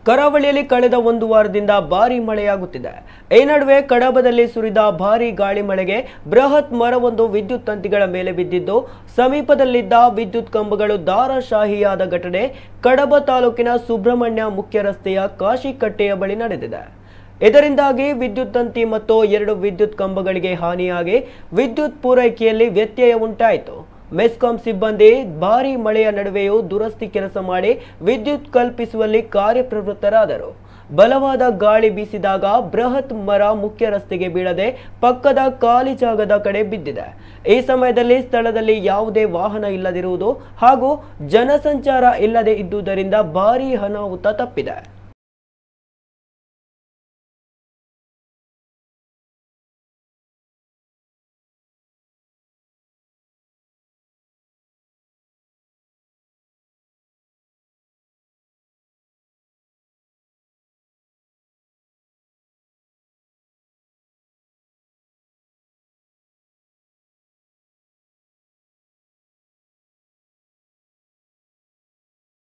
ಕರಾವಳಿಯಲ್ಲಿ ಕಳೆದ ಒಂದು ವಾರದಿಂದ ಭಾರೀ ಮಳೆಯಾಗುತ್ತಿದೆ. ಈ ನಡುವೆ ಕಡಬದಲ್ಲಿ ಸುರಿದ ಭಾರೀ ಗಾಳಿ ಮಳೆಗೆ ಬೃಹತ್ ಮರವೊಂದು ವಿದ್ಯುತ್ ತಂತಿಗಳ ಮೇಲೆ ಬಿದ್ದಿದ್ದು ಸಮೀಪದಲ್ಲಿದ್ದ ವಿದ್ಯುತ್ ಕಂಬಗಳು ದಾರಾಶಾಹಿಯಾದ ಘಟನೆ ಕಡಬ ತಾಲೂಕಿನ ಸುಬ್ರಹ್ಮಣ್ಯ ಮುಖ್ಯ ರಸ್ತೆಯ ಕಾಶಿಕಟ್ಟೆಯ ಬಳಿ ನಡೆದಿದೆ. ಇದರಿಂದಾಗಿ ವಿದ್ಯುತ್ ತಂತಿ ಮತ್ತು 2 ವಿದ್ಯುತ್ ಕಂಬಗಳಿಗೆ ಹಾನಿಯಾಗಿ ವಿದ್ಯುತ್ ಪೂರೈಕೆಯಲ್ಲಿ ವ್ಯತ್ಯಯ ಉಂಟಾಯಿತು. ಮೆಸ್ಕಾಂ ಸಿಬ್ಬಂದಿ ಭಾರೀ ಮಳೆಯ ನಡುವೆಯೂ ದುರಸ್ತಿ ಕೆಲಸ ಮಾಡಿ ವಿದ್ಯುತ್ ಕಲ್ಪಿಸುವಲ್ಲಿ ಕಾರ್ಯಪ್ರವೃತ್ತರಾದರು. ಬಲವಾದ ಗಾಳಿ ಬೀಸಿದಾಗ ಬೃಹತ್ ಮರ ಮುಖ್ಯ ರಸ್ತೆಗೆ ಬೀಳದೆ ಪಕ್ಕದ ಖಾಲಿ ಜಾಗದ ಕಡೆ ಬಿದ್ದಿದೆ. ಈ ಸಮಯದಲ್ಲಿ ಸ್ಥಳದಲ್ಲಿ ಯಾವುದೇ ವಾಹನ ಇಲ್ಲದಿರುವುದು ಹಾಗೂ ಜನಸಂಚಾರ ಇಲ್ಲದೆ ಇದ್ದುದರಿಂದ ಭಾರೀ ಅನಾಹುತ ತಪ್ಪಿದೆ.